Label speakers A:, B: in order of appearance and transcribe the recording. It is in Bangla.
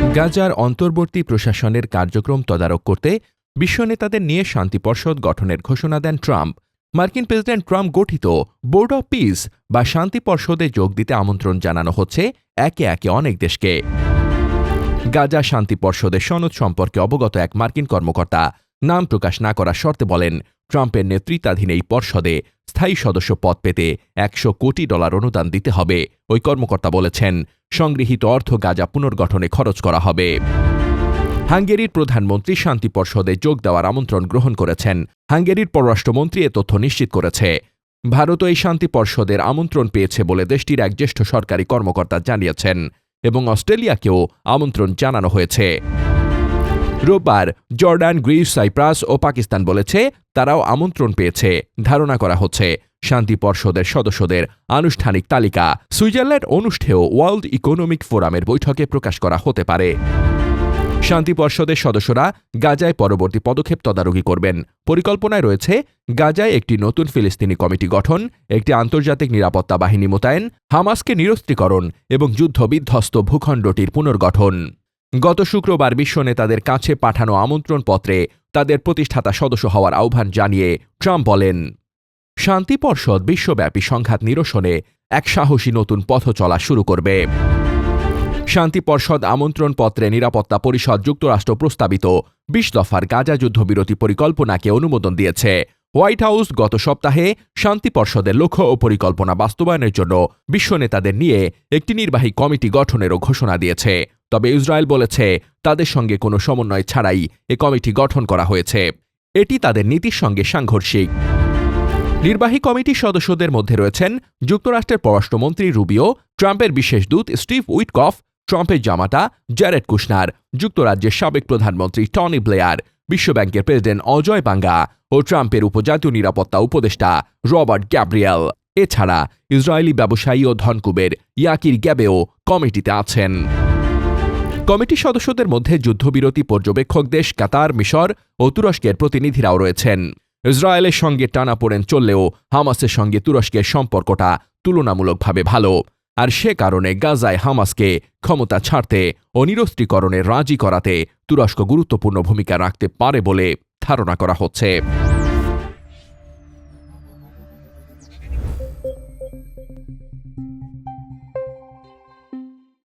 A: গাজার অন্তর্বর্তী প্রশাসনের কার্যক্রম তদারক করতে বিশ্ব নেতাদের নিয়ে শান্তি পর্ষদ গঠনের ঘোষণা দেন ট্রাম্প। মার্কিন প্রেসিডেন্ট ট্রাম্প গঠিত বোর্ড অব পিস বা শান্তি পর্ষদে যোগ দিতে আমন্ত্রণ জানানো হচ্ছে একে একে অনেক দেশকে। গাজা শান্তি পর্ষদের সনদ সম্পর্কে অবগত এক মার্কিন কর্মকর্তা নাম প্রকাশ না করার শর্তে বলেন, ট্রাম্পের নেতৃত্বাধীন এই পর্ষদে স্থায়ী সদস্য পদ পেতে $100 কোটি অনুদান দিতে হবে। ওই কর্মকর্তা বলেছেন, সংগৃহীত অর্থ গাজা পুনর্গঠনে খরচ করা হবে। হাঙ্গেরির প্রধানমন্ত্রী শান্তি পর্ষদে যোগ দেওয়ার আমন্ত্রণ গ্রহণ করেছেন। হাঙ্গেরির পররাষ্ট্রমন্ত্রী এ তথ্য নিশ্চিত করেছে। ভারতও এই শান্তি পর্ষদের আমন্ত্রণ পেয়েছে বলে দেশটির এক জ্যেষ্ঠ সরকারি কর্মকর্তা জানিয়েছেন এবং অস্ট্রেলিয়াকেও আমন্ত্রণ জানানো হয়েছে। রোববার জর্ডান, গ্রিস, সাইপ্রাস ও পাকিস্তান বলেছে তারাও আমন্ত্রণ পেয়েছে। ধারণা করা হচ্ছে শান্তি পর্ষদের সদস্যদের আনুষ্ঠানিক তালিকা সুইজারল্যান্ড অনুষ্ঠেয় ওয়ার্ল্ড ইকোনমিক ফোরামের বৈঠকে প্রকাশ করা হতে পারে। শান্তি পর্ষদের সদস্যরা গাজায় পরবর্তী পদক্ষেপ তদারকি করবেন। পরিকল্পনায় রয়েছে গাজায় একটি নতুন ফিলিস্তিনি কমিটি গঠন, একটি আন্তর্জাতিক নিরাপত্তা বাহিনী মোতায়েন, হামাসকে নিরস্ত্রীকরণ এবং যুদ্ধবিধ্বস্ত ভূখণ্ডটির পুনর্গঠন। গত শুক্রবার বিশ্ব নেতাদের কাছে পাঠানো আমন্ত্রণপত্রে তাদের প্রতিষ্ঠাতা সদস্য হওয়ার আহ্বান জানিয়ে ট্রাম্প বলেন, শান্তি পর্ষদ বিশ্বব্যাপী সংঘাত নিরসনে এক সাহসী নতুন পথ চলা শুরু করবে। শান্তি পর্ষদ আমন্ত্রণপত্রে নিরাপত্তা পরিষদ যুক্তরাষ্ট্র প্রস্তাবিত ২০ দফার গাজা যুদ্ধবিরতি পরিকল্পনাকে অনুমোদন দিয়েছে। হোয়াইট হাউস গত সপ্তাহে শান্তি পর্ষদের লক্ষ্য ও পরিকল্পনা বাস্তবায়নের জন্য বিশ্ব নেতাদের নিয়ে একটি নির্বাহী কমিটি গঠনেরও ঘোষণা দিয়েছে। তবে ইসরায়েল বলেছে তাদের সঙ্গে কোনো সমন্বয় ছাড়াই এ কমিটি গঠন করা হয়েছে। এটি তাদের নীতির সঙ্গে সাংঘর্ষিক। নির্বাহী কমিটির সদস্যদের মধ্যে রয়েছেন যুক্তরাষ্ট্রের পররাষ্ট্রমন্ত্রী রুবিও, ট্রাম্পের বিশেষ দূত স্টিভ উইটকফ, ট্রাম্পের জামাতা জ্যারেড কুশনার, যুক্তরাজ্যের সাবেক প্রধানমন্ত্রী টনি ব্লেয়ার, বিশ্বব্যাংকের প্রেসিডেন্ট অজয় বাঙ্গা ও ট্রাম্পের উপজাতীয় নিরাপত্তা উপদেষ্টা রবার্ট গ্যাব্রিয়েল। এছাড়া ইসরায়েলি ব্যবসায়ী ও ধনকুবের ইয়াকির গ্যাবেও কমিটিতে আছেন। কমিটির সদস্যদের মধ্যে যুদ্ধবিরতি পর্যবেক্ষক দেশ কাতার, মিশর ও তুরস্কের প্রতিনিধিরাও রয়েছেন। ইসরায়েলের সঙ্গে টানাপোড়েন চললেও হামাসের সঙ্গে তুরস্কের সম্পর্কটা তুলনামূলকভাবে ভালো, আর সে কারণে গাজায় হামাসকে ক্ষমতা ছাড়তে ও নিরস্ত্রীকরণে রাজি করাতে তুরস্ক গুরুত্বপূর্ণ ভূমিকা রাখতে পারে বলে ধারণা করা হচ্ছে।